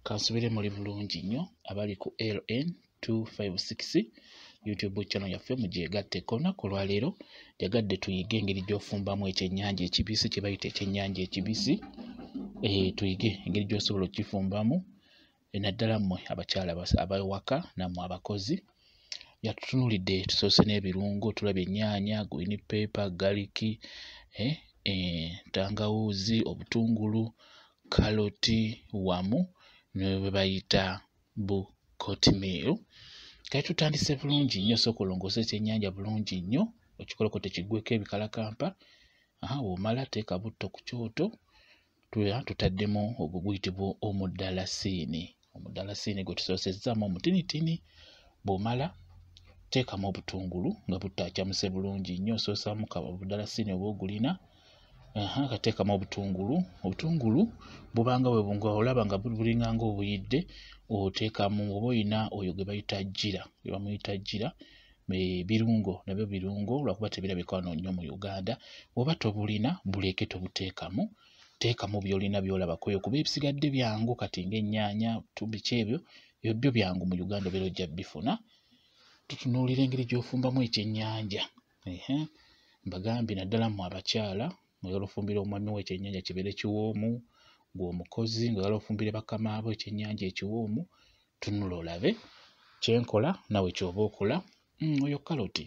Kansubire muli bulungi nnyo abali ku LN256 YouTube channel yaffe mugyegatteko. Olunaku olwaleero yagadde tuyige engeri gy'ofumbamu ekyennyanja ekibisi kye bayita ekyennyanja ekibisi. Tuyige engeri gy'osobola okifumbamu naddala mmwe abakyala abawaka nammwe abakozi. Yatutunuulidde tusoose n'ebirungo, tulabye ennyaanya, green pepper, garlic, tangawuuzi, obutungulu, kaloti wamu ne bwe bayita bukotimeal. Kale tutandise bulungi nnyo, sooka olongoose ekyennyanja bulungi nnyo, okikolokote kiggweko ebikalakampa. Bw'omala teeka butto ku kyoto, tutaddemu ogwo guyitibwa omuddalasini. Omuddalasini gwe tusoosezzamu omutinitini. Bw'omala teekamu obutungulu nga buttaacamuse bulungi nnyo, osoosamu obuddalasini oba ogulina. Kateekamu obutungulu. Obutungulu bubanga olaba nga bulinganga obuyidde, oteekamu oba oyina oyo gwe bayita jjira, gwe bamuyita jjira. Birungo nabyo birungo lwakuba tebirabika wano nnyo mu Uganda. Oba tobulina buleke tobuteekamu. Teekamu by'olina by'olabako eyo, kuba ebisigadde byangu kati ng'ennyaanya, biki ebyo byo byangu mu Uganda obeera ojja bifuna. Tutunuulira engeri gy'ofumbamu ekyennyanja. Mbagambye naddala mmwe abakyala mwagala ofumbira omwami wo ekyennyanja kibeere kiwoomu, ng'omukozi ng'oyagala ofumbire bakama abo ekyennyanja ekiwoomu, tunula olabe kyenkola nawe ky'oba okola. Oyo kaloti,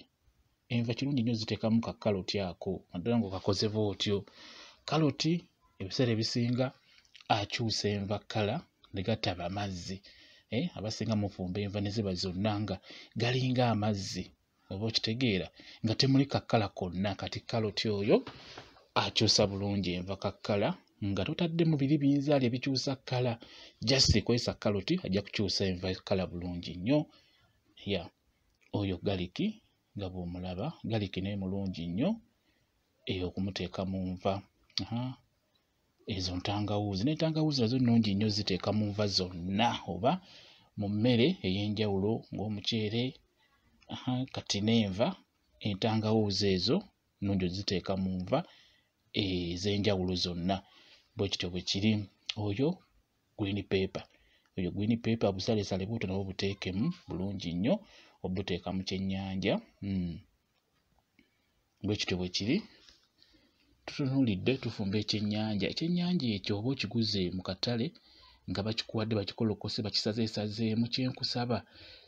enva kirungi nnyo ziteekamu ka kaloti ako, naddala ng'okakoze bw'otyo. Kaloti ebiseera ebisinga akyusa enva kkala ne gataba amazzi. Abasinga mufumba enva ne ziba zonna nga galinga amazzi, oba okitegeera nga temuli kakkala konna. Kati kaloti oyo akyusa bulungi enva kakkala, nga totaddemu biri binzaali ebikyusa kkala, just kwesa kaloti ajja kukyusa enva kkala bulungi nnyo. Oyo galiki nga bw'omulaba, galiki naye mulungi nnyo okumuteeka mu nva. Ezo ntangawuuzi, n'entangawuuzi nazo nnungi nnyo ziteeka mu nva zonna oba mu mmere ey'enjawulo ng'omuceere. Kati n'enva, entangawuuzi ezo nnungi oziteeka mu nva ez'enjawulo zonna. Bwe kityo bwe kiri. Oyo green pepper, oyo green pepper busaleesale bw'otyo nabwo buteekemu bulungi nnyo, obuteeka mu kyennyanja. Bwe kityo bwe kiri. Tutunuulidde tufumba ekyennyanja. Ekyennyanja ekyo oba okiguze mu katale nga bakikuwadde bakikolokose bakisazeesazeemu, kyenkusaba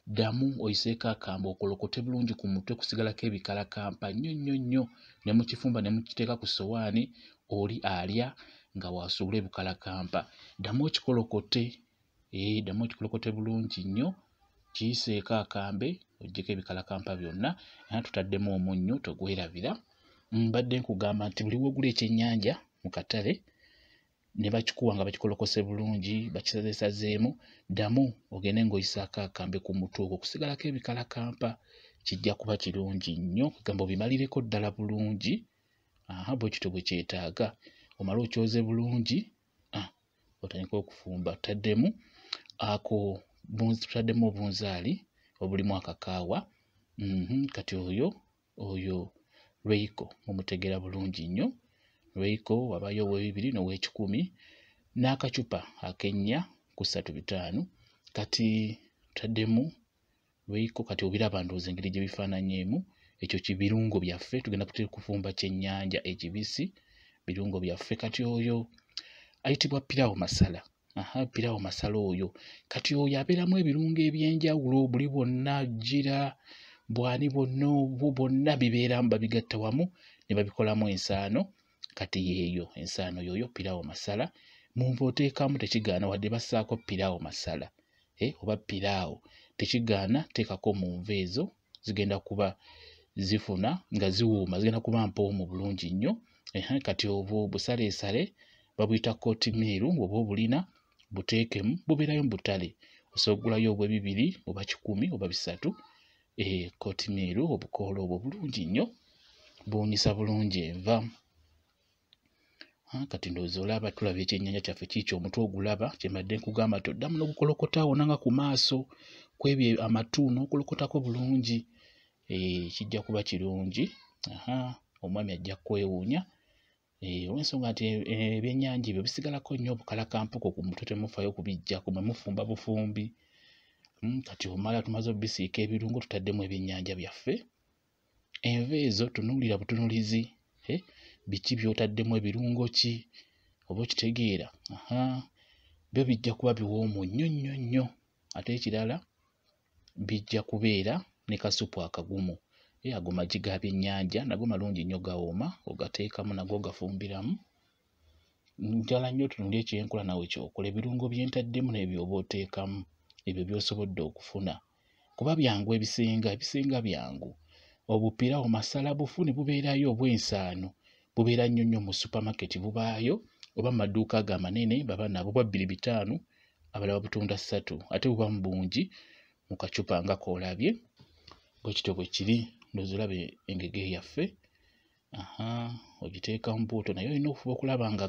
ddamu oyiseeko akambe okolokote bulungi ku mutwe kusigalako ebikalakampa nnyo nnyo nnyo, ne mukifumba ne mukiteeka ku ssowaani, oli alya nga waasuula ebikalakampa. Ddamu okikolokote, ddamu okikolokote bulungi nnyo, kiyiseeko akambe oggyeko ebikalakampa byonna. Tutaddemu omunnyo togwerabira. Mbadde nkugamba nti buli w'ogula ekyennyanja mu katale ne bakikuwa nga bakikolokose bulungi bakisazeesazeemu, ddamu ogende ng'oyisaako akambe ku mutwe okwo kusigalako ebikalakampa, kijja kuba kirungi nnyo. Kugamba obimalireko ddala bulungi. Bwe kityo bwe kyetaaga. Omale okyoze bulungi, otandike okufumba. Tutaddemu obunzaali obulimu akakaawa. Kati oyo Royco mumutegeera bulungi nnyo. Royco wabaayo ow'ebibiri n'ow'ekikumi, n'akacupa ak'ennya ku 35. Kati tutaddemu Royco, kati obiraba ndowooza engeri gye bifaananyeemu. Ekyo kibirungo byaffe, tugenda kufumba kyennyanja ekibisi, birungo byaffe. Kati oyo ayitibwa pilawo masala. Pilawo masala oyo kati oyo abeeramu ebirungo eby'enjawulo, buli bwonna, jjira, bwani bwonna obwo bwonna bibeeramu, babigatta wamu ne babikolamu ensaano. Kati yeeyo ensaano yoyo pilawo masala. Mu nva oteekamu tekigaana wadde bassaako pilawo masala oba pilawo, tekigaana teekako mu nva ezo, zigenda kuba zifuna nga ziwooma, zigenda kuba mpoomu bulungi nnyo. Kati obwo busaleesale babuyita kotimeal, oba obulina buteekemu, bubeerayo mu butale, osobola okugulayo obw'ebibiri oba 10 oba 3. Kotimeal obukoola obwo bulungi nnyo, buwunyisa bulungi enva. Kati ndowooza olaba tulaba ekyennyanja kyaffe kiikyo omutwe ogulaba, kye mbadde nkugamba nti oddamu n'ogukolokota wonna ku maaso kwebyo amatu n'okolokotako bulungi. Kijja kuba kirungi. Omwami ajja kwewuunya olw'ensonga nti ebyennyanja ebyo bisigalako nnyo obukalakampuko ku mutwe temufaayo kubijjako mwe mufumba bufumbi. Kati omala tumaze obisiika ebirungo tutaddemu ebyennyanja byaffe. Enva ezo tunuulira butunuulizi, biki by'otaddemu ebirungo ki oba okitegeera. Byo bijja kuba biwoomu nnyo nnyo nnyo, ate ekirala bijja kubeera ne kasupu akagumu. Ago magi ga byennyanja nago malungi nnyo gawooma, ogateekamu nago ogafumbiramu. Njala nnyo tunuulye ekyenkola nawe kyokola, ebirungo bye ntaddemu n'ebyoba oteekamu ebyo by'osobodde okufuna. Kuba byangu ebisinga byangu. Obupiira omasala bufu ne bubeerayo obw'ensaano, bubeera nnyo nnyo mu supamaketi bubaayo, oba mu maduuka ago amanene baba nabo bwa 2-5, abalala butunda 3, ate buba mu bungi mu kacupa nga koolabye. Bwe kityo bwe kiri, ndowooza olaba engege yaffe. Ogiteeka mu buuto, naye olina okufuba okulaba nga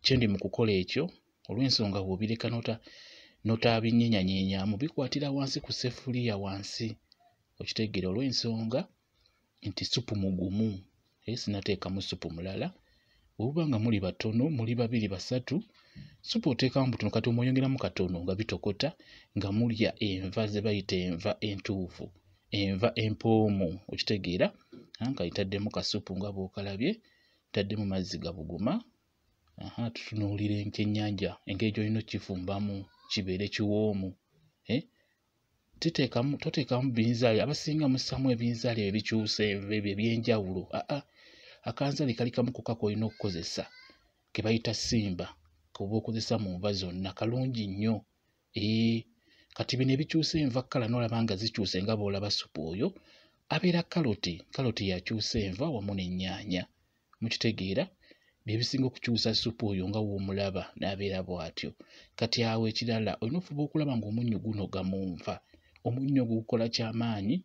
kyendi mu kukola ekyo, olw'ensonga bw'obireka n'otabinyenyanyenyaamu bikwatira wansi ku ssefuliya wansi. Okitegeera olw'ensonga nti supu mugumu, sinateekamu supu mulala. Bw'oba nga muli batono, muli 2-3, supu oteekamu butono, kati omweyongeramu katono nga bitokota, nga mulya enva ze bayita enva entuufu, enva empoomu. Okitegeera nga itaddemu kasupu nga bw'okalabye, taddemu mazzi gabuguma. Tutunuulira ekyennyanja engeri gy'olina okifumbamu kibeere kiwoomu. Toteekamu binzaali, abasinga mussamu ebinzaali ebikyusa enva ebyo eby'enjawulo. Akanzaali kali kamu kokka k'olina okukozesa, ke bayita simba, koba okozesa mu nva zonna, kalungi nnyo. Kati bino ebikyusa enva kkala n'olaba nga zikyuse nga bw'olaba supu oyo, abeera kaloti yakyusa enva wamu n'ennyaanya. Mukitegeera, bye bisinga okukyusa supu oyo nga w'omulaba n'abeera bw'atyo. Kati awo ekirala olina okufuba okulaba ng'omunnyo gunoga mu nva. Omunnyo gukola kyamaanyi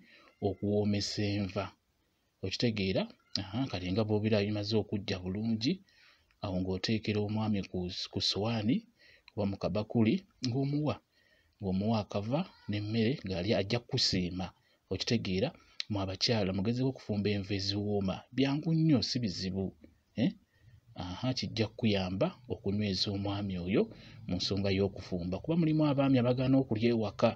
okuwoomesa enva. Okitegeera, kati nga bw'obira bimaze okujja bulungi, awo ng'oteekera omwami ku ssowaani oba mu kabakuli ng'omuwa akava n'emmere ng'ali ajja kusiima. Okitegeera, mu abakyala mugezeeko okufumba enva eziwooma, byangu nnyo si bizibu. Kijja kukuyamba okunyweza omwami oyo mu nsonga y'okufumba, kuba mulimu abaami abagaana okulya ewaka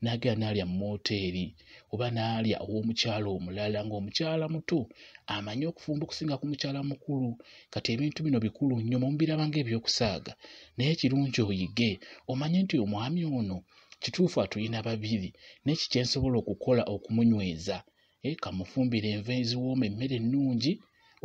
n'agenda n'alya mu mooteeri oba n'alya ow'omukyala omulala, ng'omukyala muto amanyi okufumba okusinga ku mukyala mukulu. Kati ebintu bino bikulu nnyo, mubiraba ng'ebyokusaaga, naye kirungi oyige omanye nti omwami ono kituufu atuyina 2, n'eki kye nsobola okukola okumunyweza. Kamufumbire enva eziwooma, emmere ennungi,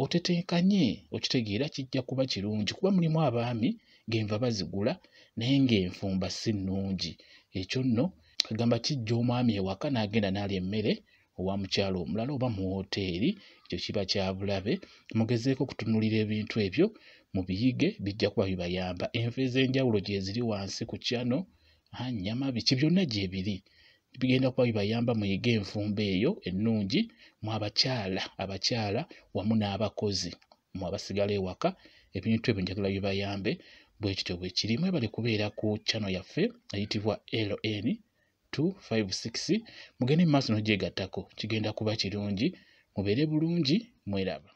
otetenkanye. Okitegeera, kijja kuba kirungi, kuba mulimu abaami ng'enva bazigula naye ng'enfumba si nnungi. Ekyo nno kagamba kijja omwami ewaka n'agenda n'alya emmere owa mukyala omulala oba mu wooteeri, ekyo kiba kya bulabe. Mugezeeko okutunuulira ebintu ebyo, mubiyige, bijja kuba bibayamba. Enva ez'enjawulo gye ziri wansi ku kyano, nnyama biki byonna gye biri, bigenda kuba bibayamba muyige enfumba eyo ennungi mu abakyala wamu n'abakozi mu abasigala ewaka. Ebintu ebyo njagala bibayambe, bwe kityo bwe kiri. Mwebale kubeera ku channel yaffe eyitibwa LN256. Mugende mu maaso n'ogyegattako, kigenda kuba kirungi. Mubeere bulungi, mweraba.